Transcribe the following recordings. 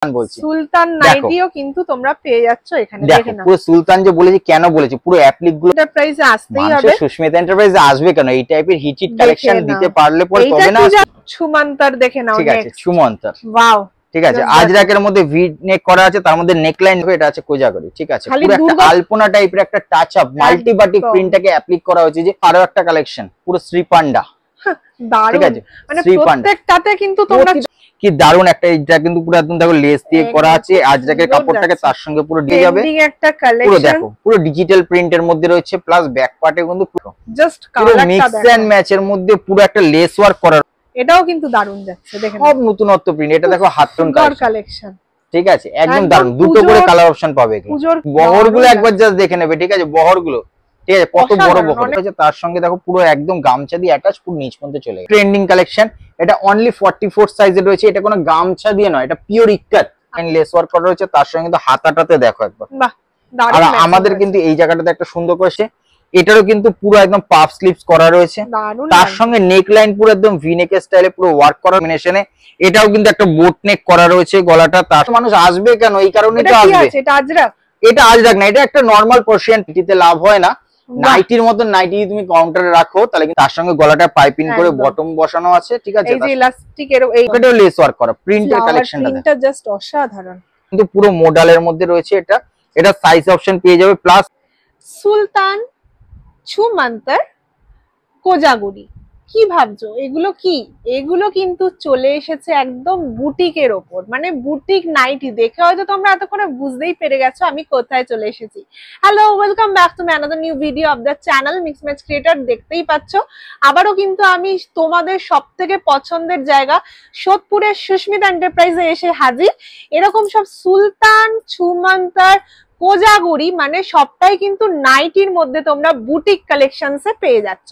বলছি সুলতান নাইটিও কিন্তু তোমরা পেয়ে যাচ্ছ এখানে। দেখো পুরো সুলতান যে বলেছি, কেন বলেছি, পুরো অ্যাপ্লিক গুলো এন্টারপ্রাইজে আসতেই হবে। সুস্মিতা এন্টারপ্রাইজে আসবে কেন? এই টাইপের হিট কালেকশন দিতে পারলে পরে তবে না। ছুমন্তর দেখে নাও, ঠিক আছে, ছুমন্তর, ওয়াও, ঠিক আছে। আজরাকের মধ্যে ভি নেক করা আছে, তার মধ্যে নেকলাইন হবে, এটা আছে কোজাগরি, ঠিক আছে। পুরো একটা আলপনা টাইপের একটা টাচ আপ মাল্টি বাটিক প্রিন্টটাকে অ্যাপ্লিক করা হয়েছে। যে আরো একটা কালেকশন পুরো শ্রীপান্ডা, ঠিক আছে, মানে প্রত্যেকটাতে কিন্তু তোমরা কি দারুন একটা, এটা কিন্তু পুরো একদম দেখো লেস দিয়ে করা আছে। আজরাকের কাপড়টাকে তার সঙ্গে পুরো দিয়ে যাবে, একটা কালেকশন পুরো দেখো পুরো ডিজিটাল প্রিন্টের মধ্যে রয়েছে, প্লাস ব্যাক পার্টে কিন্তু পুরো জাস্ট কালারটা মিক্স এন্ড ম্যাচের মধ্যে পুরো একটা লেস ওয়ার্ক করা। এটাও কিন্তু দারুন যাচ্ছে, দেখেন সব নতুনত্ব প্রিন্ট। এটা দেখো হাতটন কালেকশন, ঠিক আছে, একদম দারুন। দুটো করে কালার অপশন পাবে। বহরগুলো একবার জাস্ট দেখে নেবে, ঠিক আছে, বহরগুলো, ঠিক আছে, কত বড় বহর আছে। তার সঙ্গে দেখো পুরো একদম গামছা দিয়ে অ্যাটাচ, পুরো নিচ পর্যন্ত চলে গেছে। ট্রেন্ডিং কালেকশন, এটা অনলি 44 সাইজে রয়েছে। এটা কোনো গামছা দিয়ে নয়, এটা পিওর ইকাত লেস ওয়ার্ক করা রয়েছে। তার সঙ্গে কিন্তু হাতাটাতে দেখো একবার, বাহ, আর আমাদের কিন্তু এই জায়গাটাতে একটা সুন্দর করেছে। এটারও কিন্তু পুরো একদম পাফ স্লিভস করা রয়েছে, তার সঙ্গে নেক লাইন পুরো একদম ভি নেক স্টাইলে পুরো ওয়ার্ক করা কম্বিনেশনে। এটাও কিন্তু একটা বোট নেক করা রয়েছে গলাটা। তার মানুষ আসবে কেন, এই কারণে তো আসবে। এটা আজরাক, এটা আজরাক না, এটা একটা নরমাল পার্সিয়ান। পিটিতে লাভ হয় না, নাইটির মতন নাইটি তুমি কাউন্টারে রাখো, তাহলে কিন্তু তার সঙ্গে গলাটা পাইপিং করে বটম বসানো আছে, ঠিক আছে। এই যে ইলাস্টিক এর এটাও লেস ওয়ার্ক করা প্রিন্টের কালেকশনটা, প্রিন্টটা জাস্ট অসাধারণ। কিন্তু পুরো মডেলের মধ্যে রয়েছে। এটা সাইজ অপশন পেয়ে যাবে। প্লাস সুলতান ছুমন্তর কোজাগুরি, কি ভাবছো এগুলো কি? এগুলো কিন্তু চলে এসেছে একদম বুটিকের ওপর, মানে বুটিক নাইটি দেখে হয়তো তোমরা এতক্ষণে বুঝতেই পেরে গেছো আমি কোথায় চলে এসেছি। Hello, welcome back to another new video of the channel mix match creator. দেখতেই পাচ্ছ আবারও কিন্তু আমি তোমাদের সবথেকে পছন্দের জায়গা সোদপুরের সুস্মিতা এন্টারপ্রাইজে এসে হাজির। এরকম সব সুলতান ছুমন্তর কোজাগুরি মানে সবটাই কিন্তু নাইটির মধ্যে তোমরা বুটিক কালেকশনসে পেয়ে যাচ্ছ।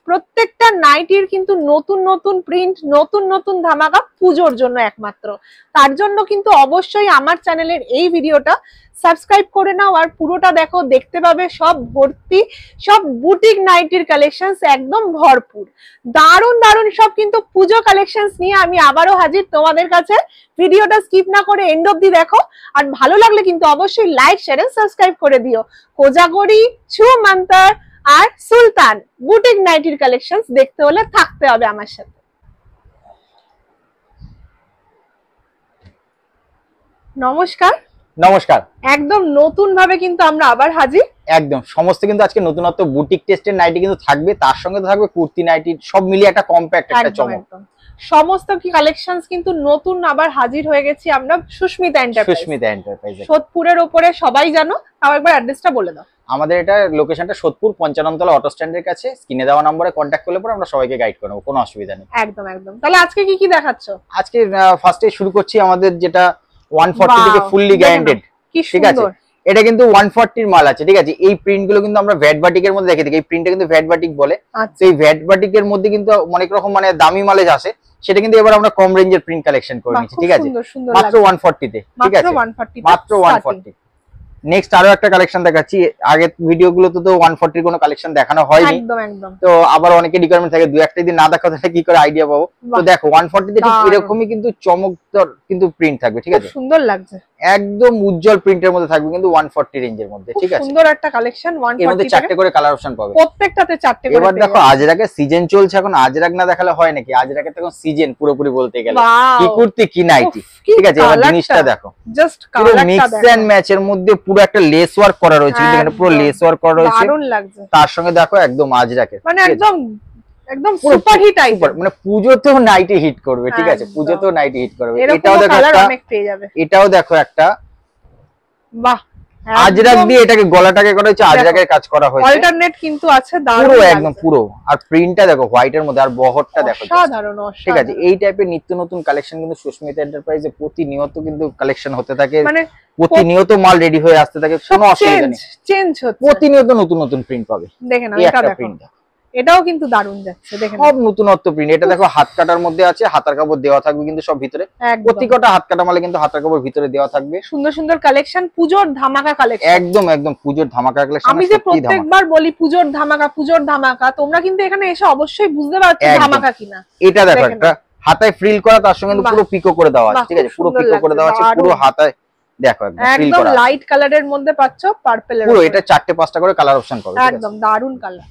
প্রত্যেকটা নাইটির কিন্তু নতুন নতুন প্রিন্ট, নতুন নতুন ধামাকা পুজোর জন্য একমাত্র। তার জন্য কিন্তু অবশ্যই আমার চ্যানেলের এই ভিডিওটা সাবস্ক্রাইব করে নাও, আর পুরোটা দেখো, দেখতে পাবে সব ভর্তি সব বুটিক নাইটির কালেকশনস একদম ভরপুর। দারুণ দারুণ সব কিন্তু পুজো কালেকশনস নিয়ে আমি আবারও হাজির তোমাদের কাছে। ভিডিওটা স্কিপ না করে এন্ড অবধি দেখো, আর ভালো লাগলে কিন্তু অবশ্যই লাইক শেয়ার এন্ড সাবস্ক্রাইব করে দিও। কোজাগরি, ছুমন্তর আর সুলতান বুটিক নাইটির কালেকশনস দেখতে হলে থাকতে হবে আমার সাথে। নমস্কার, নমস্কার। একদম নতুন ভাবে কিন্তু আমরা আবার হাজির। একদম সমস্ত কিন্তু আজকে নতুনত্ব বুটিক টেস্টের নাইটি কিন্তু থাকবে, তার সঙ্গে তো থাকবে কুর্তি নাইটি, সব মিলিয়ে একটা কম্প্যাক্ট একটা চমক। সমস্ত কি কালেকশনস কিন্তু নতুন আবার হাজির হয়ে গেছি আমরা সুস্মিতা এন্টারপ্রাইজ। সোদপুরের উপরে সবাই জানো, তাও একবার অ্যাড্রেসটা বলে দাও। আমাদের এটা লোকেশনটা সোদপুর 55 তলা অটো স্ট্যান্ডের কাছে। স্ক্রিনে দেওয়া নম্বরে কন্ট্যাক্ট করলে পরে আমরা সবাইকে গাইড করব, কোনো অসুবিধা নেই। একদম একদম। তাহলে আজকে কি কি দেখাচ্ছ? আজকে ফার্স্টে শুরু করছি আমাদের যেটা 140 থেকে ফুললি গ্যারান্টেড, ঠিক আছে। এটা কিন্তু 140 এর মাল আছে, ঠিক আছে। এই প্রিন্ট গুলো কিন্তু আমরা ভ্যাট বাটিকের মধ্যে দেখে থাকি। এই প্রিন্টটা কিন্তু ভ্যাট বাটিক বলে। সেই ভ্যাট বাটিকের মধ্যে কিন্তু অনেক রকম মানে দামি মালেজ আসে, সেটা কিন্তু এবার আমরা কম রেঞ্জের প্রিন্ট কালেকশন করে নিচ্ছি, ঠিক আছে, মাত্র 140 তে, ঠিক আছে, মাত্র 140। নেক্সট আরো একটা কালেকশন দেখাচ্ছি। আগে ভিডিও গুলোতে তো 140 কোনো কালেকশন দেখানো হয়নি, একদম একদম। তো আবার অনেকে রিকোয়ারমেন্ট থাকে, দুই একটা দিন না দেখা তাহলে কি করে আইডিয়া পাবো। তো দেখো 140 তে ঠিক এরকমই কিন্তু চমকদার কিন্তু প্রিন্ট থাকবে, ঠিক আছে, সুন্দর লাগছে, একদম উজ্জ্বল প্রিন্টের মধ্যে থাকবে কিন্তু 140 রেঞ্জের মধ্যে, ঠিক আছে। সুন্দর একটা কালেকশন। 140 এর মধ্যে চারটে করে কালার অপশন পাবে, প্রত্যেকটাতে চারটে করে। এবার দেখো আজরাকের সিজন চলছে, এখন আজরাক না দেখালে হয় নাকি? আজরাকের তো এখন সিজন পুরোপুরি বলতে গেলে, কি কুর্তি কি নাইটি, ঠিক আছে। এবার জিনিসটা দেখো, জাস্ট পুরো মিক্স এন্ড ম্যাচের মধ্যে পুরো একটা লেস ওয়ার্ক করা রয়েছে, এখানে পুরো লেস ওয়ার্ক করা রয়েছে, দারুণ লাগছে। তার সঙ্গে দেখো একদম আজরাকের মানে একদম একদম সুপার হিট আইটেম, মানে পুজোতেও নাইটি হিট করবে, ঠিক আছে, পুজোতেও নাইটি হিট করবে। এটাও দেখো একটা, অনেক পেয়ে যাবে। এটাও দেখো একটা, বাহ, আজরাক দিয়ে এটাকে গলাটাকে করা হয়েছে, আজরাকের কাজ করা হয়েছে, অল্টারনেট কিন্তু আছে, দারুণ পুরো একদম পুরো। আর প্রিন্টটা দেখো হোয়াইটের মধ্যে, আর বহরটা দেখো সাধারণ, ঠিক আছে। এই টাইপের নিত্য নতুন কালেকশন কিন্তু সুস্মিতা এন্টারপ্রাইজে প্রতিনিয়ত কিন্তু কালেকশন হতে থাকে, মানে প্রতিনিয়ত মাল রেডি হয়ে আসতে থাকে, কোনো অসুবিধা নেই, চেঞ্জ হচ্ছে, প্রতিনিয়ত নতুন নতুন প্রিন্ট পাবে। দেখেন এটা দেখো, এটাও কিন্তু দারুণ যাচ্ছে, দেখেন সব নতুনত্ব প্রিন্ট। এটা দেখো হাত কাটার মধ্যে আছে, হাতার কাপড় দেওয়া থাকবে কিন্তু সব ভিতরে, প্রতিটা হাত কাটা মালে কিন্তু হাতার কাপড় ভিতরে দেওয়া থাকবে। সুন্দর সুন্দর কালেকশন, পুজোর ধামাকা কালেকশন, একদম একদম পুজোর ধামাকা কালেকশন। আমি যে প্রত্যেকবার বলি পুজোর ধামাকা পুজোর ধামাকা, তোমরা কিন্তু এখানে এসে অবশ্যই বুঝতে পারছো ধামাকা কিনা। এটা দেখো একটা হাতায় ফ্রিল করা, তার সঙ্গে পুরো পিকো করে দেওয়া আছে, ঠিক আছে, পুরো পিকো করে দেওয়া আছে, পুরো হাতায় দেখো একদম লাইট কালারের মধ্যে পাচ্ছ পার্পল এর পুরো, এটা 4টে 5টা করে কালার অপশন পাবে, একদম দারুন কালার।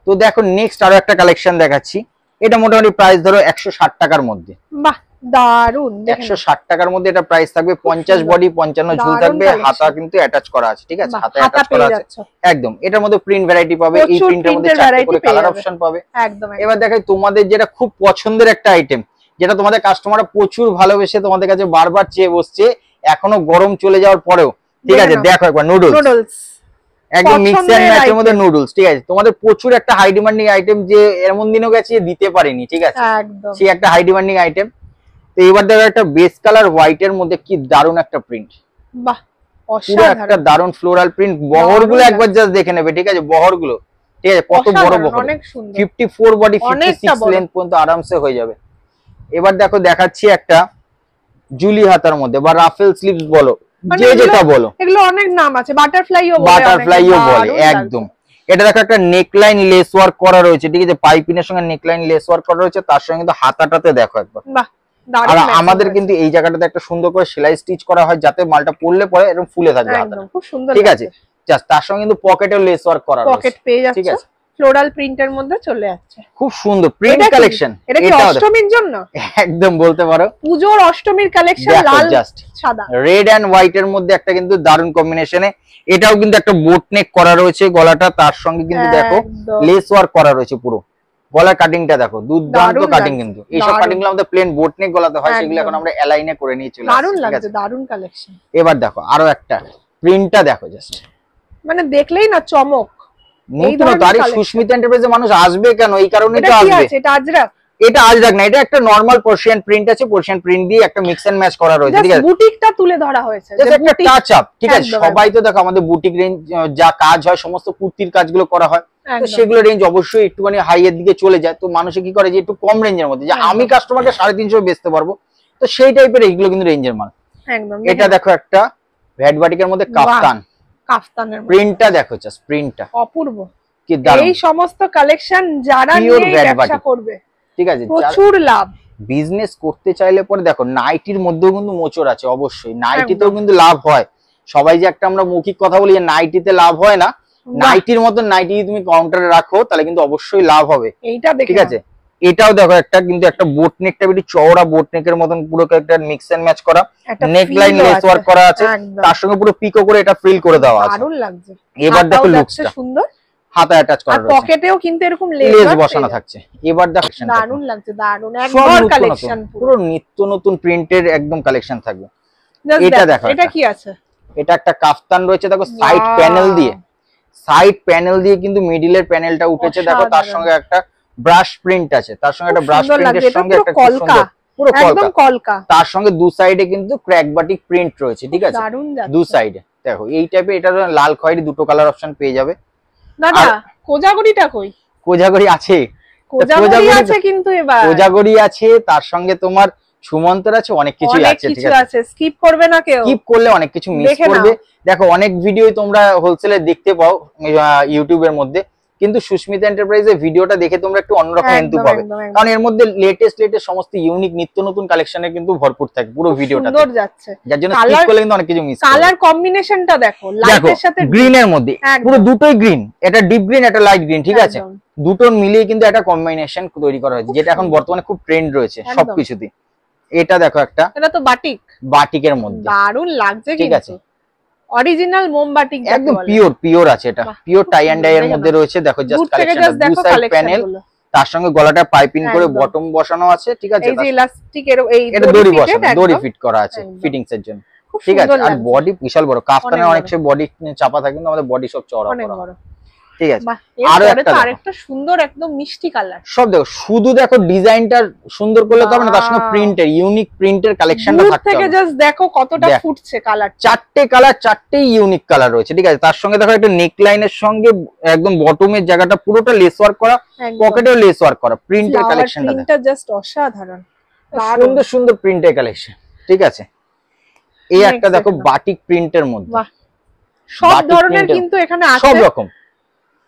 তো দেখো নেক্সট আরো একটা কালেকশন দেখাচ্ছি, এটা মোটামুটি প্রাইস ধরো 160 টাকার মধ্যে। বাহ দারুন, 160 টাকার মধ্যে এটা প্রাইস থাকবে। 50 বডি 55 ঝুল থাকবে, হাতা কিন্তু অ্যাটাচ করা আছে, ঠিক আছে, হাতা অ্যাটাচ করা আছে একদম। এটার মধ্যে প্রিন্ট ভ্যারাইটি পাবে, এই প্রিন্টের মধ্যে 4টে করে কালার অপশন পাবে একদম। এবার দেখাই তোমাদের যেটা খুব পছন্দের একটা আইটেম, যেটা তোমাদের কাস্টমাররা প্রচুর ভালোবেসে তোমাদের কাছে বারবার চেয়ে বসছে এখনো গরম চলে যাওয়ার পরেও, ঠিক আছে, দেখো একবার নুডলস, একদম মিক্স এন্ড ম্যাচের মধ্যে নুডলস, ঠিক আছে, তোমাদের প্রচুর একটা হাই ডিমান্ডিং আইটেম, যে এমন দিনও গেছে দিতে পারিনি, ঠিক আছে, একদম সেই একটা হাই ডিমান্ডিং আইটেম। তো এবার দেখো একটা বেস কালার হোয়াইট এর মধ্যে কি দারুন একটা প্রিন্ট, বাহ পুরো একটা দারুন ফ্লোরাল প্রিন্ট। বহরগুলো একবার জাস্ট দেখে নেবে, ঠিক আছে, বহরগুলো, ঠিক আছে, কত বড় বহর, অনেক সুন্দর, 54 বডি 56 লেন্থ পর্যন্ত আরামসে হয়ে যাবে। এবার দেখো দেখাচ্ছি একটা জুলি হাতার মধ্যে বা রাফেল স্লিভস বলো, যে যেটা বলো, এগুলো অনেক নাম আছে, বাটারফ্লাইও বলে একদম। এটা দেখো একটা নেকলাইন লেস ওয়ার্ক করা রয়েছে, ঠিক আছে, পাইপিনের সঙ্গে নেকলাইন লেস ওয়ার্ক করা রয়েছে, তার সঙ্গে কিন্তু হাতাটাতে দেখো একবার, বাহ। আর আমাদের কিন্তু এই জায়গাটাতে একটা সুন্দর করে সেলাই স্টিচ করা হয়, যাতে মালটা পরলে পরে এরকম ফুলে থাকবে হাতাটা, খুব সুন্দর, ঠিক আছে। জাস্ট তার সঙ্গে কিন্তু পকেটেও লেস ওয়ার্ক করা রয়েছে, পকেট পেয়ে যাচ্ছে, ঠিক আছে, ফ্লোরাল প্রিন্টের মধ্যে চলে যাচ্ছে, খুব সুন্দর প্রিন্ট কালেকশন। এটা কি অষ্টমীর জন্য? একদম বলতে পারো পূজোর অষ্টমীর কালেকশন, লাল সাদা রেড এন্ড হোয়াইট এর মধ্যে একটা কিন্তু দারুন কম্বিনেশনে। এটাও কিন্তু একটা বোট নেক করা রয়েছে গলাটা, তার সঙ্গে কিন্তু দেখো লেস ওয়ার্ক করা রয়েছে, পুরো গলার কাটিংটা দেখো দুর্দান্ত কাটিং। কিন্তু এইসব কাটিং গুলো আমাদের প্লেন বোট নেক গলাতে হয়, সেগুলো এখন আমরা অ্যালাইনে করে নিয়ে চলে আসছি, দারুন লাগছে, দারুন কালেকশন। এবার দেখো আরো একটা প্রিন্টটা দেখো, জাস্ট মানে দেখলেই না চমক। নতুন তারিখ সুস্মিতা এন্টারপ্রাইজে মানুষ আসবে কেন, এই কারণেই তো আসবে। এটা আজরাক, এটা আজরাক না, এটা একটা নরমাল পার্সিয়ান প্রিন্ট আছে, পার্সিয়ান প্রিন্ট দিয়ে একটা মিক্স এন্ড ম্যাচ করা রয়েছে, ঠিক আছে, বুটিকটা তুলে ধরা হয়েছে, একটা টাচ আপ, ঠিক আছে। সবাই তো দেখো আমাদের বুটিক রেঞ্জ যা কাজ হয়, সমস্ত কুর্তির কাজগুলো করা হয়, তো সেগুলো রেঞ্জ অবশ্যই একটুখানি হাই এর দিকে চলে যায়, তো মানুষে কি করে যে একটু কম রেঞ্জের মধ্যে, যে আমি কাস্টমারকে 350 বেচতে পারবো, তো সেই টাইপের এইগুলো কিন্তু রেঞ্জের মাল একদম। এটা দেখো একটা ভ্যাট বাটিকের মধ্যে কাফতান, কাফতানের প্রিন্টটা দেখো, জাস্ট প্রিন্টটা অপূর্ব, কি দারুণ। এই সমস্ত কালেকশন যারা নিয়ে ব্যবসা করবে, ঠিক আছে, প্রচুর লাভ। বিজনেস করতে চাইলে পরে দেখো নাইটির মধ্যেও কিন্তু মোচড় আছে, অবশ্যই নাইটিতেও কিন্তু লাভ হয়। সবাই যে একটা আমরা মৌখিক কথা বলি যে নাইটিতে লাভ হয় না, নাইটির মতো নাইটি তুমি কাউন্টারে রাখো তাহলে কিন্তু অবশ্যই লাভ হবে, এইটা ঠিক আছে। এটাও দেখো একটা কিন্তু একটা বোট নেকটা বেশি চওড়া বোট নেকের মতন, পুরো একটা মিক্স এন্ড ম্যাচ করা, নেক লাইন লেস ওয়ার্ক করা আছে, তার সঙ্গে পুরো পিকো করে এটা ফ্রিল করে দেওয়া আছে, দারুণ লাগছে। এবার দেখো লুকসটা সুন্দর, হাতা অ্যাটাচ করা রয়েছে, পকেটেও কিন্তু এরকম লেস বসানো থাকছে। এবার দেখো দারুণ লাগছে, দারুণ একদম কালেকশন, পুরো নিত্য নতুন প্রিন্টের একদম কালেকশন থাকবে। এটা দেখো, এটা কি আছে, এটা একটা কাফতান রয়েছে, দেখো সাইড প্যানেল দিয়ে, সাইড প্যানেল দিয়ে কিন্তু মিডলের প্যানেলটা উঠেছে, দেখো তার সঙ্গে একটা ব্রাশ প্রিন্ট আছে, তার সঙ্গে একটা ব্রাশ প্রিন্টের সঙ্গে একটা কলকা, পুরো কলকা, তার সঙ্গে দু সাইডে কিন্তু ক্র্যাক বাটিক প্রিন্ট রয়েছে, ঠিক আছে, দু সাইডে দেখো এই টাইপের। এটা লাল খয়েরি দুটো কালার অপশন পেয়ে যাবে। দাদা কোজাগরিটা কই? কোজাগরি আছে, কোজাগরি আছে, কিন্তু এবার কোজাগরি আছে, তার সঙ্গে তোমার সুমন্তর আছে, অনেক কিছু আছে, ঠিক আছে, স্কিপ করবে না কেউ, স্কিপ করলে অনেক কিছু মিস করবে। দেখো অনেক ভিডিওই তোমরা হোলসেলে দেখতে পাও ইউটিউবের মধ্যে, কিন্তু সুস্মিতা এন্টারপ্রাইজের ভিডিওটা দেখে তোমরা একটু অন্যরকম এন্টু পাবে, কারণ এর মধ্যে লেটেস্ট সমস্ত ইউনিক নিত্য নতুন কালেকশনের কিন্তু ভরপুর থাকে পুরো ভিডিওটা, সুন্দর যাচ্ছে, যার জন্য স্কিপ করলে কিন্তু অনেক কিছু মিস করবে। কালার কম্বিনেশনটা দেখো, লাইটের সাথে গ্রিনের মধ্যে, পুরো দুটোই গ্রিন, এটা ডিপ গ্রিন এটা লাইট গ্রিন, ঠিক আছে, দুটোর মিলিয়ে কিন্তু একটা কম্বিনেশন তৈরি করা হয়েছে, যেটা এখন বর্তমানে খুব ট্রেন্ড রয়েছে সবকিছুতে। এটা দেখো একটা, এটা তো বাটিক, বাটিকের মধ্যে দারুণ লাগছে, ঠিক আছে, অরিজিনাল মোমবাটিক, একদম পিওর আছে, এটা পিওর টাই এন্ড ডাই এর মধ্যে রয়েছে। দেখো জাস্ট কালেকশনটা, দু সাইড প্যানেল, তার সঙ্গে গলাটা পাইপিং করে বটম বসানো আছে, ঠিক আছে, এই যে ইলাস্টিক এর এই দড়ি বসানো, দড়ি ফিট করা আছে ফিটিংস এর জন্য, ঠিক আছে। আর বডি বিশাল বড়, কাফতানের অনেক সব বডি চাপা থাকে, কিন্তু আমাদের বডি সব চওড়া করা, ঠিক আছে। আর আরেকটা সুন্দর একদম মিষ্টি কালার, সব দেখো, শুধু দেখো ডিজাইনটা সুন্দর করলে তো হবে না, তার সঙ্গে প্রিন্টের ইউনিক প্রিন্টের কালেকশনটা থাকতে হবে, জাস্ট দেখো কতটা ফুটছে কালার, চারটে কালার, চারটেই ইউনিক কালার রয়েছে, ঠিক আছে। তার সঙ্গে দেখো একটা নেক লাইনের সঙ্গে একদম বটমের জায়গাটা পুরোটা লেস ওয়ার্ক করা, পকেটেও লেস ওয়ার্ক করা, প্রিন্টের কালেকশনটা প্রিন্টটা জাস্ট অসাধারণ, সুন্দর সুন্দর প্রিন্টের কালেকশন, ঠিক আছে। এই একটা দেখো বাটিক প্রিন্টের মধ্যে, সব ধরনের কিন্তু এখানে আছে, সব রকম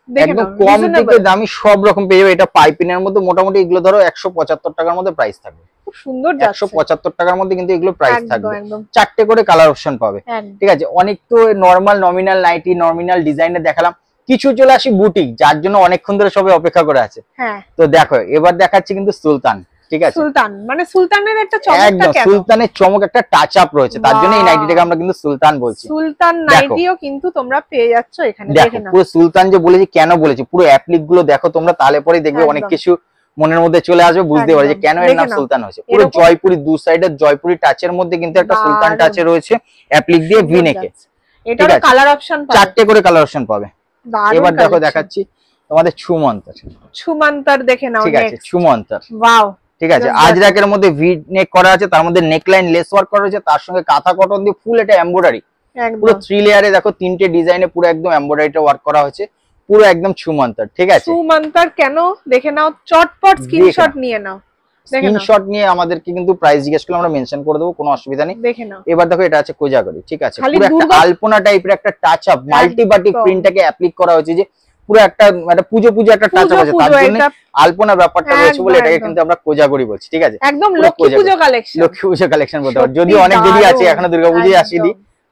একদম কম থেকে দামি সব রকম পেয়ে যাবে। এটা পাইপিনের মধ্যে মোটামুটি এগুলো ধরো 175 টাকার মধ্যে প্রাইস থাকবে। খুব সুন্দর যাচ্ছে, 175 টাকার মধ্যে কিন্তু এগুলো প্রাইস থাকবে। একদম চারটে করে কালার অপশন পাবে, ঠিক আছে। অনেক তো নরমাল নমিনাল নাইটি নমিনাল ডিজাইনে দেখালাম, কিছু চলে আসি বুটিক, যার জন্য অনেকক্ষণ ধরে সবাই অপেক্ষা করে আছে। তো দেখো এবার দেখাচ্ছি কিন্তু সুলতান, ঠিক আছে। সুলতান মানে সুলতানের একটা চমক, একদম সুলতানের চমক, একটা টাচ আপ রয়েছে, তার জন্য এই নাইটিটাকে আমরা কিন্তু সুলতান বলছি। সুলতান নাইটিও কিন্তু তোমরা পেয়ে যাচ্ছ এখানে। দেখো পুরো সুলতান যে বলেছি, কেন বলেছি, পুরো অ্যাপ্লিক গুলো দেখো তোমরা, তাহলে পরে দেখবে অনেক কিছু মনের মধ্যে চলে আসবে, বুঝতে পারবে যে কেন এর নাম সুলতান হয়েছে। পুরো জয়পুরি দু সাইডের জয়পুরি টাচের মধ্যে কিন্তু একটা সুলতান টাচে রয়েছে অ্যাপ্লিক দিয়ে ভিনেকে। এটার কালার অপশন পাবে, চারটে করে কালার অপশন পাবে। এবার দেখো দেখাচ্ছি তোমাদের ছুমন্তর। ছুমন্তর দেখে নাও, ঠিক আছে ছুমন্তর, ওয়াও, ঠিক আছে। আজরাকের মধ্যে ভি নেক করা আছে, তার মধ্যে নেকলাইন লেস ওয়ার্ক করা আছে, তার সঙ্গে কাঁথা কটন দিয়ে ফুল এটা এমব্রয়ডারি, পুরো 3 লেয়ারে দেখো 3টে ডিজাইনে পুরো একদম এমব্রয়ডারিটা ওয়ার্ক করা হয়েছে, পুরো একদম ছুমন্তর, ঠিক আছে। ছুমন্তর কেন দেখে নাও, চটপট স্ক্রিনশট নিয়ে নাও, স্ক্রিনশট নিয়ে আমাদেরকে কিন্তু প্রাইস জিজ্ঞেস করলে আমরা মেনশন করে দেবো, কোনো অসুবিধা নেই। দেখে নাও এবার দেখো এটা আছে কোজাগরি, ঠিক আছে। পুরো একটা আলপনা টাইপের একটা টাচ আপ, মাল্টি বাটিক প্রিন্টটাকে অ্যাপ্লিক করা হয়েছে, যে পুরো একটা পুজো একটা টাচ আপ আছে, তার জন্য আলপনা ব্যাপারটা রয়েছে বলে এটাকে কিন্তু আমরা কোজাগরি বলছি, ঠিক আছে। একদম লক্ষ্মী পূজো কালেকশন, লক্ষ্মী পূজো কালেকশন বলতে পারো, যদিও অনেক দেরি আছে, এখনো দুর্গাপূজায় আসেনি,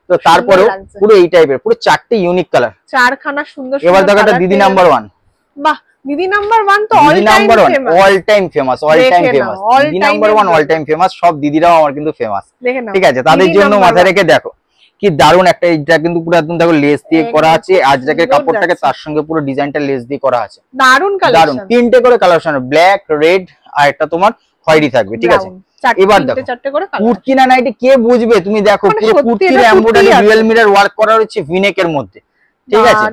তো তারপরেও পুরো এই টাইপের পুরো চারটি ইউনিক কালার, চারখানা সুন্দর। এবার দেখো এটা দিদি নাম্বার 1, বাহ, দিদি নাম্বার 1 তো অল টাইম ফেমাস, দিদি নাম্বার 1 অল টাইম ফেমাস, সব দিদিরাও আমার কিন্তু ফেমাস, ঠিক আছে। তাদের জন্য মাথায় রেখে দেখো কি দারুন একটা, এটা কিন্তু পুরো একদম দেখো লেস দিয়ে করা আছে, আজরাকের কাপড়টাকে তার সঙ্গে পুরো ডিজাইনটা লেস দিয়ে করা আছে, দারুন কালেকশন, দারুন। 3টে করে কালার অপশন, ব্ল্যাক, রেড আর একটা তোমার খয়েরি থাকবে, ঠিক আছে। এবার দেখো কুর্তি না নাইটি কে বুঝবে, তুমি দেখো পুরো কুর্তির এমব্রয়ডারি রিয়েল মিরর ওয়ার্ক করা রয়েছে ভিনেকের মধ্যে, ঠিক আছে।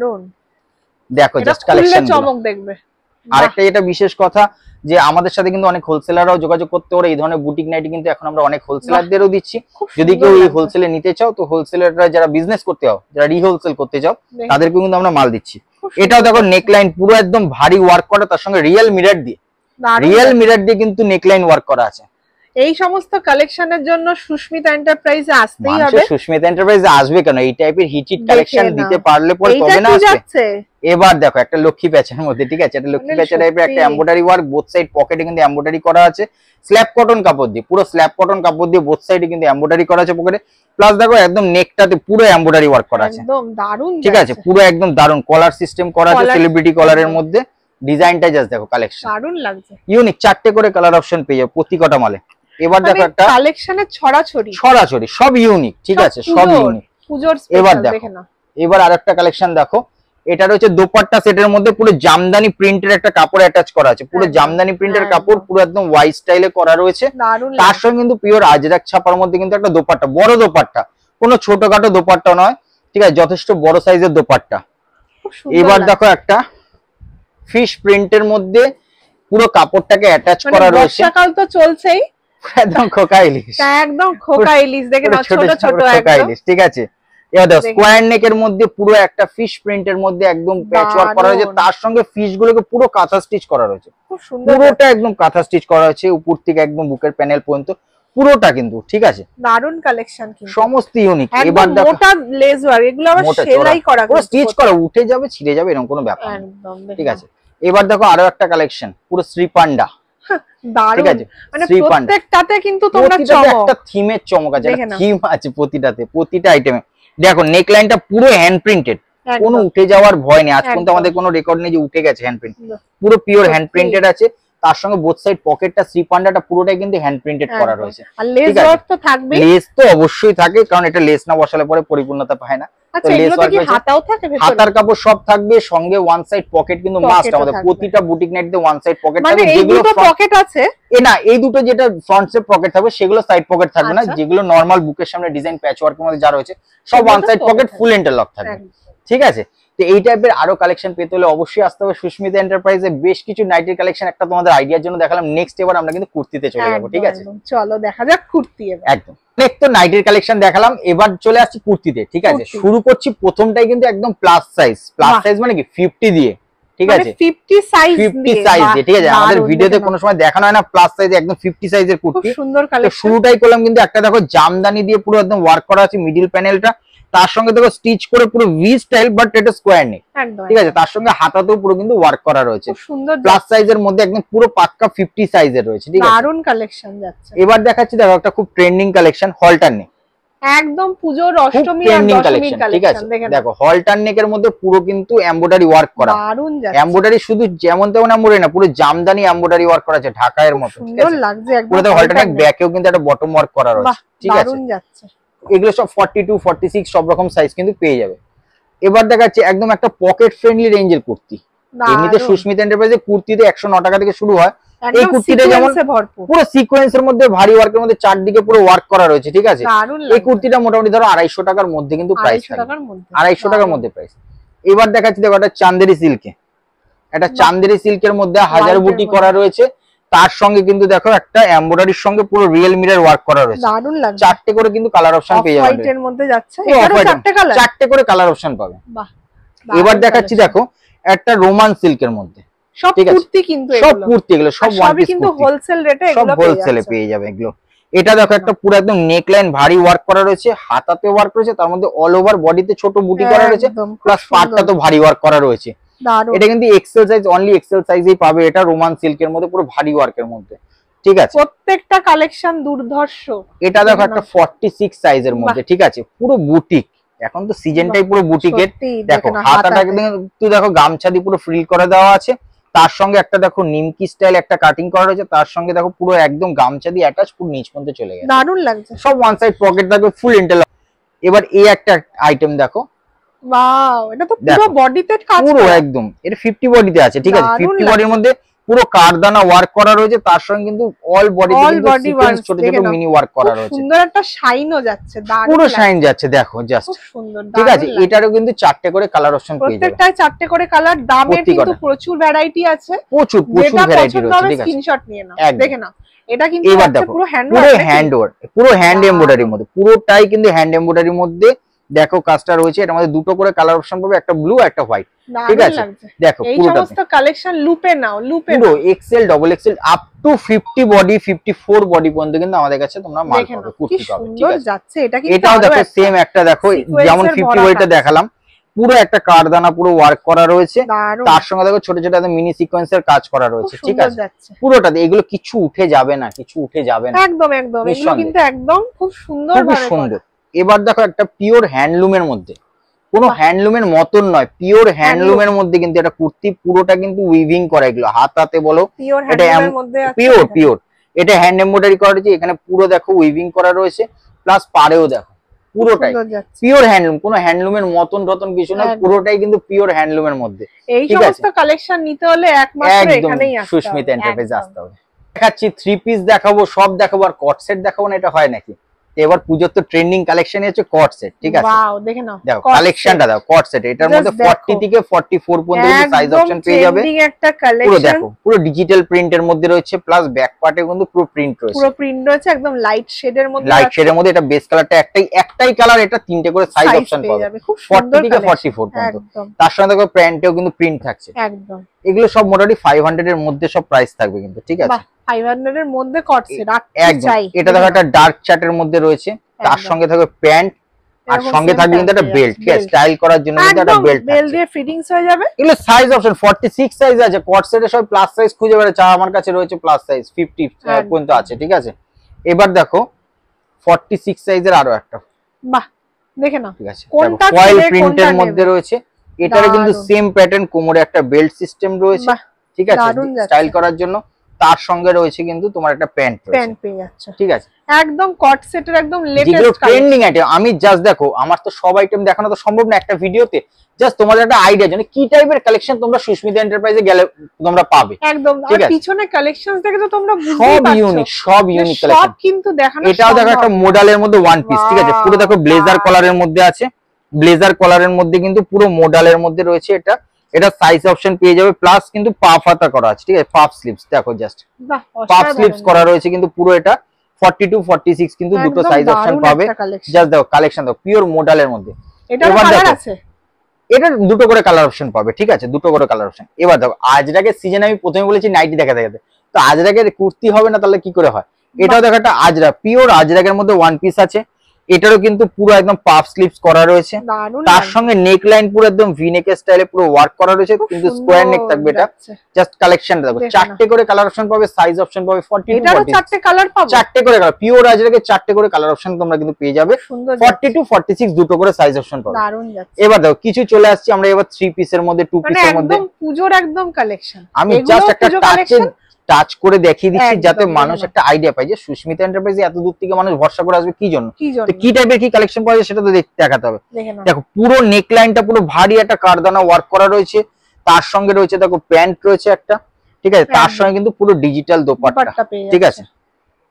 দেখো জাস্ট কালেকশন চমক দেখবে। আরেকটা এটা বিশেষ কথা যে আমাদের সাথে কিন্তু অনেক হোলসেলাররাও যোগাযোগ করতে পারে, এই ধরনের বুটিক নাইটি কিন্তু এখন আমরা অনেক হোলসেলারদেরও দিচ্ছি। যদি কেউ এই হোলসেলে নিতে চাও, তো হোলসেলাররা যারা বিজনেস করতে চাও, যারা রিহোলসেল করতে চাও, তাদেরকে কিন্তু আমরা মাল দিচ্ছি। এটাও দেখো নেকলাইন পুরো একদম ভারী ওয়ার্ক করা, তার সঙ্গে রিয়েল মিরর দিয়ে কিন্তু নেকলাইন ওয়ার্ক করা আছে। এই সমস্ত কালেকশনের জন্য সুস্মিতা এন্টারপ্রাইজে আসতেই হবে। সুস্মিতা এন্টারপ্রাইজে আসবে কেন, এই টাইপের হিট কালেকশন দিতে পারলে পরে তবে না আসবে। এবার দেখো একটা লক্ষ্মী প্যাচের মধ্যে, ঠিক আছে, একটা লক্ষ্মী প্যাচের টাইপের একটা এমব্রয়ডারি ওয়ার্ক, বোথ সাইড পকেটে কিন্তু এমব্রয়ডারি করা আছে, স্ল্যাব কটন কাপড় দিয়ে, পুরো স্ল্যাব কটন কাপড় দিয়ে বোথ সাইডে কিন্তু এমব্রয়ডারি করা আছে পকেটে, প্লাস দেখো একদম নেকটাতে পুরো এমব্রয়ডারি ওয়ার্ক করা আছে, একদম দারুন, ঠিক আছে। পুরো একদম দারুন কলার সিস্টেম করা আছে, সেলিব্রিটি কলারের মধ্যে ডিজাইনটা জাস্ট দেখো, কালেকশন দারুন লাগছে, ইউনিক। 4টে করে কালার অপশন পেয়ে যাবে প্রতি কটা মালে। এবার দেখো একটা কালেকশনের ছড়াছড়ি সব ইউনিক, ঠিক আছে, সব ইউনিক পূজোর স্পেশাল। দেখে না এবার আরেকটা কালেকশন দেখো, এটা রয়েছে দোপাট্টা সেটের মধ্যে পুরো জামদানি প্রিন্টের একটা কাপড় অ্যাটাচ করা আছে, পুরো জামদানি প্রিন্টের কাপড়, পুরো একদম ওয়াই স্টাইলে করা রয়েছে, তার সঙ্গে কিন্তু পিওর আজরাক ছাপার মধ্যে কিন্তু একটা দোপাট্টা, বড় দোপাট্টা, কোনো ছোটখাটো দোপাট্টা নয়, ঠিক আছে, যথেষ্ট বড় সাইজের দোপাট্টা। এবার দেখো একটা ফিশ প্রিন্টের মধ্যে পুরো কাপড়টাকে অ্যাটাচ করা রয়েছে, বর্ষাকাল তো চলছেই, একদম খোকা ইলিশ, একদম খোকা ইলিশ, দেখে নাও ছোট ছোট খোকা ইলিশ, ঠিক আছে। এবার দেখো স্কোয়ার নেকের মধ্যে পুরো একটা ফিশ প্রিন্টের মধ্যে একদম প্যাচ ওয়ার্ক করা হয়েছে, তার সঙ্গে ফিশ গুলোকে পুরো কাঁথা স্টিচ করা রয়েছে, খুব সুন্দর, পুরোটা একদম কাঁথা স্টিচ করা হয়েছে, উপর থেকে একদম বুকের প্যানেল পর্যন্ত পুরোটা কিন্তু, ঠিক আছে, দারুন কালেকশন, কিন্তু সমস্ত ইউনিক। এবার দেখো মোটা লেস ওয়ার্ক, এগুলো আবার সেলাই করা, পুরো স্টিচ করা, উঠে যাবে ছিঁড়ে যাবে এরকম কোনো ব্যাপার নেই, ঠিক আছে। এবার দেখো আরো একটা কালেকশন, পুরো শ্রীপান্ডা, ঠিক আছে, মানে প্রত্যেকটাতে কিন্তু তোমরা একটা থিমের চমক আছে, একটা থিম আছে প্রতিটাতে, প্রতিটা আইটেমে। দেখো নেকলাইনটা পুরো হ্যান্ড প্রিন্টেড, কোনো উঠে যাওয়ার ভয় নেই, আজ পর্যন্ত আমাদের কোনো রেকর্ড নেই যে উঠে গেছে, হ্যান্ড প্রিন্ট, পুরো পিওর হ্যান্ড প্রিন্টেড আছে, তার সঙ্গে বোথ সাইড পকেটটা শ্রীপান্ডাটা পুরোটাই কিন্তু হ্যান্ড প্রিন্টেড করা রয়েছে, আর লেস ওয়ার্ক তো থাকবে, লেস তো অবশ্যই থাকে, কারণ এটা লেস না বসালে পরে পরিপূর্ণতা পায় না। হাতার কাপড় সব থাকবে, সঙ্গে ওয়ান সাইড পকেট কিন্তু মাস্ট আমাদের প্রতিটা বুটিক নাইটিতে ওয়ান সাইড পকেট থাকবে, যেগুলো পকেট আছে না এই দুটো যেটা ফ্রন্ট সাইড পকেট থাকবে সেগুলো সাইড পকেট থাকবে না, যেগুলো নরমাল বুকের সামনে ডিজাইন প্যাচ ওয়ার্কের মধ্যে যা রয়েছে সব one side pocket full interlock থাকবে, ঠিক আছে। তো এই টাইপের আরো কালেকশন পেতে হলে অবশ্যই আসতে হবে সুস্মিতা এন্টারপ্রাইজে। বেশ কিছু নাইটির কালেকশন একটা তোমাদের আইডিয়ার জন্য দেখালাম, নেক্সট এবার আমরা কিন্তু কুর্তিতে চলে যাবো, ঠিক আছে, চলো দেখা যাক কুর্তি। একদম নেক্সট তো নাইটির কালেকশন দেখালাম, এবার চলে আসছি কুর্তিতে, ঠিক আছে। শুরু করছি প্রথমটাই কিন্তু একদম প্লাস সাইজ মানে কি 50 দিয়ে, ঠিক আছে, 50 সাইজ দিয়ে, ঠিক আছে। আমাদের ভিডিওতে কোনো সময় দেখানো হয় না প্লাস সাইজে, একদম 50 সাইজের কুর্তি, খুব সুন্দর কালেকশন। শুরুটাই করলাম কিন্তু একটা দেখো জামদানি দিয়ে পুরো একদম ওয়ার্ক করা আছে, মিডল প্যানেলটা তার সঙ্গে দেখো স্টিচ করে পুরো ভি স্টাইল, বাট এটা স্কোয়ার নেক, ঠিক আছে। তার সঙ্গে হাতাতেও পুরো কিন্তু ওয়ার্ক করা রয়েছে, সুন্দর প্লাস সাইজের মধ্যে একদম পুরো পাক্কা 50 সাইজের রয়েছে, ঠিক আছে। দারুন কালেকশন যাচ্ছে। এবার দেখাচ্ছি দেখো একটা খুব ট্রেন্ডিং কালেকশন, হলটার নেক, একদম পুজোর অষ্টমী আর দশমীর ঠিক আছে। দেখো হলটার নেকের মধ্যে পুরো কিন্তু এমব্রয়ডারি ওয়ার্ক করা, দারুন যাচ্ছে। এমব্রয়ডারি শুধু যেমন তেমন এমব্রয়ডারি না, পুরো জামদানি এমব্রয়ডারি ওয়ার্ক করা আছে ঢাকায়ের মতো, ঠিক আছে। সুন্দর লাগছে একদম। পুরো হলটার নেক ব্যাকেও কিন্তু একটা বটম ওয়ার্ক করা রয়েছে, ঠিক আছে। দারুন যাচ্ছে। এগুলো সব 42 46 সব রকম সাইজ কিন্তু পেয়ে যাবে। এবার দেখাচ্ছি একদম একটা পকেট ফ্রেন্ডলি রেঞ্জের কুর্তি। এমনিতে সুস্মিতা এন্টারপ্রাইজে কুর্তিতে 109 টাকা থেকে শুরু হয়, এই কুর্তিটা যেমন পুরো সিকোয়েন্সের মধ্যে ভারী ওয়ার্কের মধ্যে চারদিকে পুরো ওয়ার্ক করা রয়েছে, ঠিক আছে। এই কুর্তিটা মোটামুটি ধরো 250 টাকার মধ্যে কিন্তু প্রাইস থাকে, 250 টাকার মধ্যে প্রাইস। এবার দেখাচ্ছি দেখো একটা চান্দেরি সিল্কে, একটা চান্দেরি সিল্কের মধ্যে হাজার বুটি করা রয়েছে, তার সঙ্গে কিন্তু দেখো একটা এমব্রয়ডারির সঙ্গে পুরো রিয়েল মিরর ওয়ার্ক করা রয়েছে, দারুন লাগছে। চারটে করে কিন্তু কালার অপশন পেয়ে যাবে, হোয়াইটের মধ্যে যাচ্ছে, এটারও চারটে করে কালার অপশন পাবে। বাহ। এবার দেখাচ্ছি দেখো একটা রোমান সিল্কের মধ্যে, সব কুর্তি কিন্তু সব কুর্তি, এগুলো সব ওয়ান পিস কিন্তু হোলসেল রেটে, সব হোলসেলে পেয়ে যাবে এগুলো। এটা দেখো একটা পুরো একদম নেকলাইন ভারী ওয়ার্ক করা রয়েছে, হাতাতে ওয়ার্ক রয়েছে, তার মধ্যে অল ওভার বডিতে ছোট বুটি করা রয়েছে, প্লাস পাটটা তো ভারী ওয়ার্ক করা রয়েছে। এটা কিন্তু এক্সেল সাইজ, অনলি এক্সেল সাইজেই পাবে এটা, রোমান সিল্কের মধ্যে পুরো ভারী ওয়ার্কের মধ্যে, ঠিক আছে। প্রত্যেকটা কালেকশন দুর্ধর্ষ। এটা দেখো একটা 46 সাইজের মধ্যে, ঠিক আছে, পুরো বুটিক, এখন তো সিজনটাই পুরো বুটিকের। দেখো হাতাটা কিন্তু দেখো গামছা দিয়ে পুরো ফ্রিল করে দেওয়া আছে, তার সঙ্গে একটা দেখো নিমকি স্টাইল একটা কাটিং করা রয়েছে, তার সঙ্গে দেখো পুরো একদম গামছা দিয়ে অ্যাটাচ পুরো নিচ পর্যন্ত চলে গেছে, দারুণ লাগছে। সব ওয়ান সাইড পকেট থাকবে, ফুল ইন্টারলক। এবার এই একটা আইটেম দেখো, ওয়াও, এটা তো পুরো বডিতে কাজ, পুরো একদম এটা 50 বডিতে আছে, ঠিক আছে। 50 বডির মধ্যে পুরো কারদানা ওয়ার্ক করা রয়েছে, তার সঙ্গে কিন্তু অল বডিতে কিন্তু সিকোয়েন্স ছোট ছোট মিনি ওয়ার্ক করা রয়েছে, সুন্দর একটা শাইনও যাচ্ছে, দারুণ পুরো শাইন যাচ্ছে দেখো জাস্ট, খুব সুন্দর, ঠিক আছে। এটারও কিন্তু চারটে করে কালার অপশন পেয়ে যাবে, প্রত্যেকটায় চারটে করে কালার, দামের কিন্তু প্রচুর ভ্যারাইটি আছে, প্রচুর ভ্যারাইটি রয়েছে, ঠিক আছে। স্ক্রিনশট নিয়ে নাও, দেখে নাও। এটা কিন্তু পুরো হ্যান্ড এমব্রয়ডারির মধ্যে, পুরোটাই কিন্তু হ্যান্ড এমব্রয়ডারির মধ্যে। দেখো কাজটা রয়েছে, এটার মধ্যে দুটো করে কালার অপশন পাবে, একটা ব্লু একটা হোয়াইট, ঠিক আছে। দেখো এই সমস্ত কালেকশন লুপে নাও, লুপে পুরো XL double XL up to 50 body 54 body পর্যন্ত কিন্তু আমাদের কাছে তোমরা মাল পাবে, কুর্তি পাবে, ঠিক আছে। যাচ্ছে এটা কিন্তু, এটাও দেখো সেম একটা, দেখো যেমন 50 বডিটা দেখালাম, পুরো একটা কারদানা পুরো ওয়ার্ক করা রয়েছে, তার সঙ্গে দেখো ছোট ছোট একটা মিনি সিকোয়েন্সের কাজ করা রয়েছে, ঠিক আছে। পুরোটাতে এগুলো কিছু উঠে যাবে না, কিছু উঠে যাবে না, একদম একদম, এগুলো কিন্তু একদম খুব সুন্দর, খুব সুন্দর। এবার দেখো একটা পিওর হ্যান্ডলুমের মধ্যে, কোনো হ্যান্ডলুমের মতন নয়, পিওর হ্যান্ডলুমের মধ্যে কিন্তু এটা কুর্তি, পুরোটা কিন্তু উইভিং করা, এগুলো হাতাতে বলো, এটা পিওর পিওর, এটা হ্যান্ড এমব্রয়ডারি করা রয়েছে, এখানে পুরো দেখো উইভিং করা রয়েছে, প্লাস পাড়েও দেখো পুরোটাই পিওর হ্যান্ডলুম, কোনো হ্যান্ডলুমের মতন রতন কিছু না, পুরোটাই কিন্তু পিওর হ্যান্ডলুমের মধ্যে। এই সমস্ত কালেকশন নিতে হলে একমাত্র এখানেই আসতে হবে, সুস্মিতা এন্টারপ্রাইজে আসতে হবে। দেখাচ্ছি 3 পিস দেখাবো, সব দেখাবো, আর কট সেট দেখাবো না, এটা হয় নাকি? এবার পুজোর তো ট্রেন্ডিং কালেকশন হচ্ছে কট সেট, ঠিক আছে। ওয়াও, দেখে নাও, দেখো কালেকশনটা দাও, কট সেট, এটার মধ্যে 40 থেকে 44 পর্যন্ত সাইজ অপশন পেয়ে যাবে, একটা কালেকশন পুরো দেখো পুরো ডিজিটাল প্রিন্টের মধ্যে রয়েছে, প্লাস ব্যাক পার্টে কিন্তু পুরো প্রিন্ট রয়েছে, পুরো প্রিন্ট রয়েছে একদম লাইট শেডের মধ্যে, লাইট শেডের মধ্যে। এটা বেস কালারটা একটাই কালার, এটা তিনটে করে সাইজ অপশন পাবে, 40 থেকে 44 পর্যন্ত। তার সঙ্গে দেখো প্যান্টেও কিন্তু প্রিন্ট থাকছে একদম। এগুলো সব মোটামুটি 500 এর মধ্যে সব প্রাইস থাকবে কিন্তু, ঠিক আছে। 500 এর মধ্যে কট সেট একদম। এটা দেখো একটা ডার্ক চার্টের মধ্যে রয়েছে, তার সঙ্গে থাকবে প্যান্ট, আর সঙ্গে থাকবে কিন্তু একটা বেল্ট, ঠিক আছে, স্টাইল করার জন্য কিন্তু একটা বেল্ট দিয়ে ফিটিংস হয়ে যাবে। এগুলো সাইজ অপশন 46 সাইজ আছে, কট সেটে সব প্লাস সাইজ খুঁজে বেড়াচ্ছে, আমার কাছে রয়েছে প্লাস সাইজ 50 পর্যন্ত আছে, ঠিক আছে। এবার দেখো 46 সাইজের আরো একটা, বাহ, দেখে নাও, ঠিক আছে, ফয়েল প্রিন্টের মধ্যে রয়েছে, এটারে কিন্তু সেম প্যাটার্ন, কোমরে একটা বেল্ট সিস্টেম রয়েছে, ঠিক আছে, স্টাইল করার জন্য। তার সঙ্গে রয়েছে কিন্তু তোমার একটা প্যান্ট পেয়ে যাচ্ছে, ঠিক আছে, একদম কট সেটের একদম লেটেস্ট ট্রেন্ডিং আইটেম। আমি জাস্ট দেখো, আমার তো সব আইটেম দেখানো তো সম্ভব না একটা ভিডিওতে, জাস্ট তোমাদের একটা আইডিয়া জন্য কি টাইপের কালেকশন তোমরা সুস্মিতা এন্টারপ্রাইজে গেলে তোমরা পাবে, একদম। আর পিছনে কালেকশনস দেখে তো তোমরা বুঝতেই পারছো, সব ইউনিক কালেকশন, সব কিন্তু দেখানো। এটাও দেখো একটা মডেলের মধ্যে ওয়ান পিস, ঠিক আছে, পুরো দেখো ব্লেজার কলারের মধ্যে আছে, ব্লেজার কলারের মধ্যে কিন্তু পুরো মডেলের মধ্যে রয়েছে। এটা সাইজ অপশন পেয়ে যাবে, প্লাস কিন্তু পাফ হাতা করা আছে, ঠিক আছে, পাফ স্লিভস দেখো, জাস্ট পাফ স্লিভস করা রয়েছে কিন্তু পুরো। এটা 42 46 কিন্তু দুটো সাইজ অপশন পাবে, জাস্ট দেখো কালেকশন দেখো, পিওর মডেলের মধ্যে। এবার দেখো এটা দুটো করে কালার অপশন পাবে, ঠিক আছে, দুটো করে কালার অপশন। এবার দেখো আজরাকের সিজনে আমি প্রথমে বলেছি নাইটি দেখাতে দেখাতে, তো আজরাকের কুর্তি হবে না তাহলে কি করে হয়? এটাও দেখো একটা আজরা, পিওর আজরাকের মধ্যে ওয়ান পিস আছে। এটারও কিন্তু পুরো একদম পাফ স্লিভস করা রয়েছে, তার সঙ্গে নেক লাইন পুরো একদম ভি নেক স্টাইলে পুরো ওয়ার্ক করা রয়েছে, কিন্তু স্কোয়ার নেক থাকবে এটা। জাস্ট কালেকশনটা দেখো, চারটে করে কালার অপশন পাবে, সাইজ অপশন পাবে 42 এটারও চারটে কালার পাবে, চারটে করে কালার, পিওর আজরাকে চারটে করে কালার অপশন তোমরা কিন্তু পেয়ে যাবে। 42 46 দুটো করে সাইজ অপশন পাবে। দারুণ যাচ্ছে। এবার দেখো কিছু চলে আসছে আমরা এবার 3 পিসের মধ্যে 2 পিসের মধ্যে, একদম পূজোর একদম কালেকশন। আমি জাস্ট একটা টাচ করে দেখিয়ে দিচ্ছি যাতে মানুষ একটা আইডিয়া পায় যে সুস্মিতা এন্টারপ্রাইজে এত দূর থেকে মানুষ ভরসা করে আসবে কি জন্য, তো কি টাইপের কি কালেকশন পাওয়া যায় সেটা তো দেখাতে হবে। দেখো পুরো নেক লাইনটা পুরো ভারী একটা কারদানা ওয়ার্ক করা রয়েছে, তার সঙ্গে রয়েছে দেখো প্যান্ট রয়েছে একটা, ঠিক আছে, তার সঙ্গে কিন্তু পুরো ডিজিটাল দোপাট্টা, ঠিক আছে,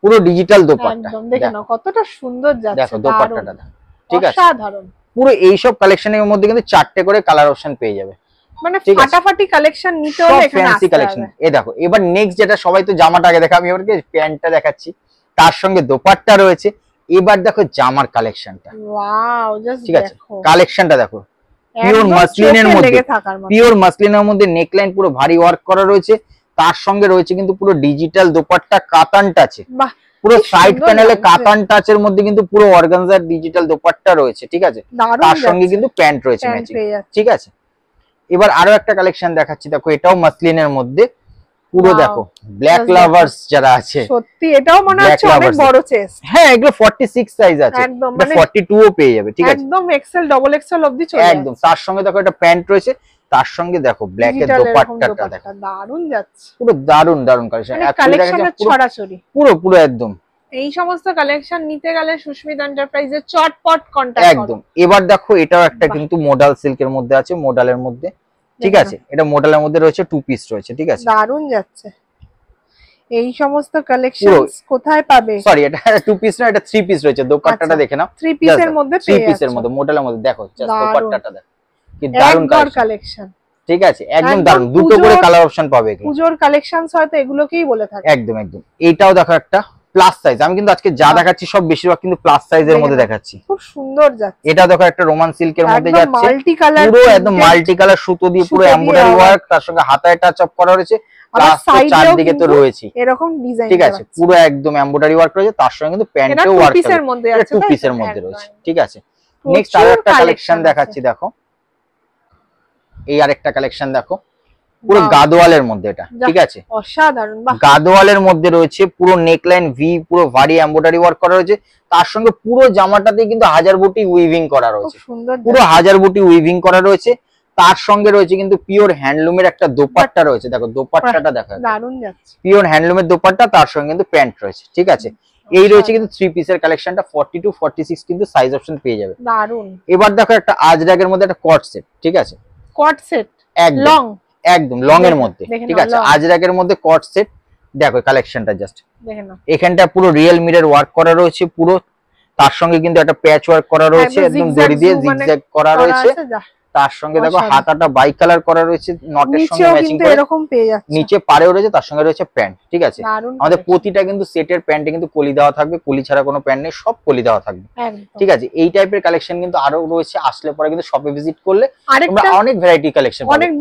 পুরো ডিজিটাল দোপাট্টা দেখো কতটা সুন্দর যাচ্ছে, দেখো দোপাট্টাটা, ঠিক আছে, অসাধারণ। পুরো এইসব কালেকশনের মধ্যে কিন্তু চারটে করে কালার অপশন পেয়ে যাবে, মানে ফাটাফাটি কালেকশন নিতে হলে এখানে আসতে হবে। কালেকশন এই দেখো, এবার নেক্সট যেটা সবাই তো জামাটা আগে দেখা, আমি এবারে প্যান্টটা দেখাচ্ছি, তার সঙ্গে দোপাট্টা রয়েছে। এবার দেখো জামার কালেকশনটা, ওয়াও, জাস্ট ঠিক আছে, কালেকশনটা দেখো পিওর মাসলিনের মধ্যে, পিওর মাসলিনের মধ্যে নেকলাইন পুরো ভারী ওয়ার্ক করা রয়েছে, তার সঙ্গে রয়েছে কিন্তু পুরো ডিজিটাল দোপাট্টা কাতান টাচে, পুরো সাইড প্যানেলে কাতান টাচের মধ্যে কিন্তু পুরো অর্গানজার ডিজিটাল দোপাট্টা রয়েছে, ঠিক আছে, তার সঙ্গে কিন্তু প্যান্ট রয়েছে ম্যাচিং, ঠিক আছে। এবার আরো একটা কালেকশন দেখাচ্ছি, দেখো এটাও মাসলিনের মধ্যে পুরো, দেখো ব্ল্যাক লাভার্স যারা আছে, সত্যি এটাও মনে হচ্ছে অনেক বড় চেস্ট, হ্যাঁ এগুলো 46 সাইজ আছে, মানে 42 ও পেয়ে যাবে, ঠিক আছে, একদম এক্সেল ডাবল এক্সেল অবধি চলে একদম। তার সঙ্গে দেখো একটা প্যান্ট রয়েছে, তার সঙ্গে দেখো ব্ল্যাক এর দোপাট্টাটা দেখো, দারুণ যাচ্ছে, পুরো দারুণ দারুণ কালেকশন, কালেকশনের ছড়াছড়ি পুরো পুরো একদম। এই সমস্ত কালেকশন নিতে গেলে সুস্মিতা এন্টারপ্রাইজে চটপট কন্টাক্ট করো একদম। এবার দেখো এটাও একটা কিন্তু মডাল সিল্কের মধ্যে আছে, মডালের মধ্যে, ঠিক আছে, এটা মডেলের মধ্যে রয়েছে 2 পিস রয়েছে, ঠিক আছে, দারুণ যাচ্ছে। এই সমস্ত কালেকশনস কোথায় পাবে? সরি এটা 2 পিস না, এটা 3 পিস রয়েছে, দোপাট্টাটা দেখে নাও, 3 পিসের মধ্যে পেয়ে যাচ্ছে, 3 পিসের মধ্যে মডেলের মধ্যে, দেখো জাস্ট দোপাট্টাটা দেখো কি দারুণ কালেকশন, ঠিক আছে, একদম দারুণ, দুটো করে কালার অপশন পাবে এগুলো, পূজোর কালেকশনস হয়তো এগুলোকেই বলে থাকে, একদম একদম। এইটাও দেখো একটা প্লাস সাইজ, আমি কিন্তু আজকে যা দেখাচ্ছি সব বেশিরভাগ কিন্তু প্লাস সাইজের মধ্যে দেখাচ্ছি, খুব সুন্দর যাচ্ছে। এটা দেখো একটা রোমান সিল্কের মধ্যে যাচ্ছে, মাল্টি কালার, পুরো একদম মাল্টি কালার সুতো দিয়ে পুরো এমব্রয়ডারি ওয়ার্ক, তার সঙ্গে হাতায় টাচ আপ করা রয়েছে, প্লাস চারদিকে তো রয়েছে এরকম ডিজাইন, ঠিক আছে, পুরো একদম এমব্রয়ডারি ওয়ার্ক রয়েছে, তার সঙ্গে কিন্তু প্যান্টেও ওয়ার্ক আছে, 2 পিসের মধ্যে রয়েছে, ঠিক আছে। নেক্সট আরেকটা কালেকশন দেখাচ্ছি, দেখো এই আরেকটা কালেকশন দেখো, পুরো গাদোয়ালের মধ্যে, এটা ঠিক আছে, অসাধারণ, গাদোয়ালের মধ্যে রয়েছে পুরো নেকলাইন ভি, পুরো ভারী এমব্রয়ডারি ওয়ার্ক করা রয়েছে, তার সঙ্গে পুরো জামাটাতে কিন্তু হাজার বুটি উইভিং করা রয়েছে, পুরো হাজার বুটি উইভিং করা রয়েছে, তার সঙ্গে রয়েছে কিন্তু পিওর হ্যান্ডলুমের একটা দোপাট্টা রয়েছে, দেখো দোপাট্টাটা দেখো দারুণ যাচ্ছে, পিওর হ্যান্ডলুমের দোপাট্টা, তার সঙ্গে কিন্তু প্যান্ট রয়েছে, ঠিক আছে। এই রয়েছে কিন্তু 3 পিসের কালেকশনটা, 42 46 কিন্তু সাইজ অপশন পেয়ে যাবে, দারুণ। এবার দেখো একটা আজরাকের মধ্যে একটা কট সেট, ঠিক আছে, কট সেট একদম লং, একদম লং এর মধ্যে, ঠিক আছে, আজরাকের মধ্যে কট সেট, দেখো কালেকশনটা জাস্ট দেখেন, এখানটা পুরো রিয়েল মিরর ওয়ার্ক করা রয়েছে পুরো, তার সঙ্গে কিন্তু একটা প্যাচ ওয়ার্ক করা রয়েছে, একদম দড়ি দিয়ে জিগজ্যাগ করা রয়েছে, তার সঙ্গে দেখো হাতাটা বাই কালার করা রয়েছে, নটের সঙ্গে ম্যাচিং করে এরকম পেয়ে যাচ্ছে, নিচে পাড়েও রয়েছে, তার সঙ্গে রয়েছে প্যান্ট, ঠিক আছে। আমাদের প্রতিটা কিন্তু সেটের প্যান্টে কিন্তু কলি দেওয়া থাকবে, কলি ছাড়া কোনো প্যান্ট নেই, সব কলি দেওয়া থাকবে, ঠিক আছে। এই টাইপের কালেকশন কিন্তু আরো রয়েছে, আসলে পরে কিন্তু শপে ভিজিট করলে তোমরা অনেক ভ্যারাইটি কালেকশন পাবে, অনেক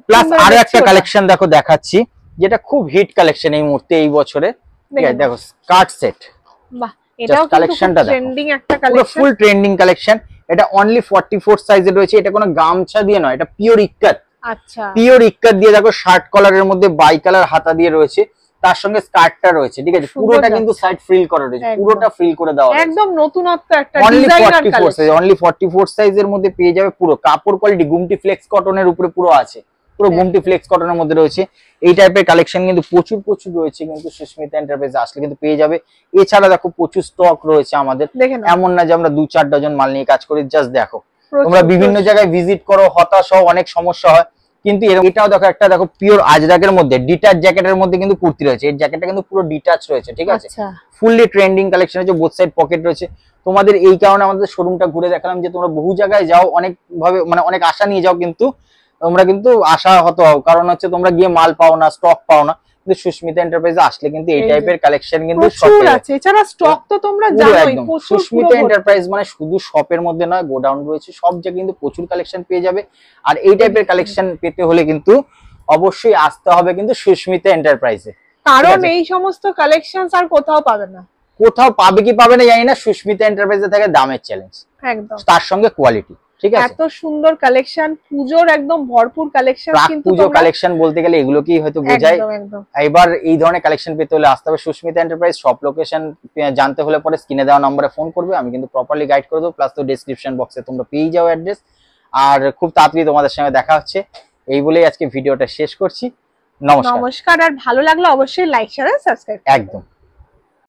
প্লাস আরো একটা কালেকশন দেখো দেখাচ্ছি, যেটা খুব হিট কালেকশন এই মুহূর্তে এই বছরে, ঠিক আছে, দেখো স্কার্ট সেট, বাহ এটাও কালেকশনটা ট্রেন্ডিং একটা কালেকশন, ফুল ট্রেন্ডিং কালেকশন, এটা অনলি 44 সাইজে রয়েছে, এটা কোনো গামছা দিয়ে নয়, এটা পিওর ইক্কাত, আচ্ছা পিওর ইক্কাত দিয়ে, দেখো শার্ট কলারের মধ্যে বাই কালার হাতা দিয়ে রয়েছে, তার সঙ্গে স্কার্টটা রয়েছে, ঠিক আছে, পুরোটা কিন্তু সাইড ফ্রিল করা রয়েছে, পুরোটা ফ্রিল করে দেওয়া আছে, একদম নতুনত্ব একটা ডিজাইনার কালেকশন, অনলি 44 সাইজের মধ্যে পেয়ে যাবে, পুরো কাপড় কোয়ালিটি গুমটি ফ্লেক্স কটনের উপরে পুরো আছে, পুরো গুমটি ফ্লেক্স কটনের মধ্যে রয়েছে, এই টাইপের কালেকশন কিন্তু প্রচুর প্রচুর রয়েছে, কিন্তু সুস্মিতা এন্টারপ্রাইজে আসলে কিন্তু পেয়ে যাবে। এছাড়া দেখো প্রচুর স্টক রয়েছে আমাদের, এমন না যে আমরা 2-4 ডজন মাল নিয়ে কাজ করি, জাস্ট দেখো তোমরা বিভিন্ন জায়গায় ভিজিট করো, হতাশ হও, অনেক সমস্যা হয়, কিন্তু এটাও দেখো একটা দেখো পিওর আজরাকের মধ্যে ডিটাচ জ্যাকেটের মধ্যে কিন্তু কুর্তি রয়েছে, এই জ্যাকেটটা কিন্তু পুরো ডিটাচ রয়েছে, ঠিক আছে, ফুললি ট্রেন্ডিং কালেকশন আছে, বোথ সাইড পকেট রয়েছে। তোমাদের এই কারণে আমাদের শোরুমটা ঘুরে দেখালাম যে তোমরা বহু জায়গায় যাও, অনেক ভাবে মানে অনেক আশা নিয়ে যাও, কিন্তু তোমরা কিন্তু আশাহত হও, কারণ হচ্ছে তোমরা গিয়ে মাল পাও না, স্টক পাও না, কিন্তু সুস্মিতা এন্টারপ্রাইজে আসলে কিন্তু এই টাইপের কালেকশন কিন্তু শপে আছে, এছাড়া স্টক তো তোমরা জানোই, সুস্মিতা এন্টারপ্রাইজ মানে শুধু শপের মধ্যে নয়, গোডাউন রয়েছে, সব জায়গায় কিন্তু প্রচুর কালেকশন পেয়ে যাবে। আর এই টাইপের কালেকশন পেতে হলে কিন্তু অবশ্যই আসতে হবে কিন্তু সুস্মিতা এন্টারপ্রাইজে, কারণ এই সমস্ত কালেকশনস আর কোথাও পাবে না, কোথাও পাবে কি পাবে না জানি না, সুস্মিতা এন্টারপ্রাইজে থাকে দামের চ্যালেঞ্জ, একদম তার সঙ্গে কোয়ালিটি। ঠিক আছে, এত সুন্দর কালেকশন, পুজোর একদম ভরপুর কালেকশন, কিন্তু পুজো কালেকশন বলতে গেলে এগুলোকেই হয়তো বোঝায়। এবার এই ধরনের কালেকশন পেতে হলে আসতে হবে সুস্মিতা এন্টারপ্রাইজ। সব লোকেশন জানতে হলে পরে স্ক্রিনে দেওয়া নম্বরে ফোন করবে, আমি কিন্তু প্রপারলি গাইড করে দেবো, প্লাস তো ডেসক্রিপশন বক্সে তোমরা পেয়ে যাও অ্যাড্রেস। আর খুব তাড়াতাড়ি তোমাদের সঙ্গে দেখা হচ্ছে, এই বলেই আজকে ভিডিওটা শেষ করছি। নমস্কার। আর ভালো লাগলে অবশ্যই লাইক শেয়ার আর সাবস্ক্রাইব একদম।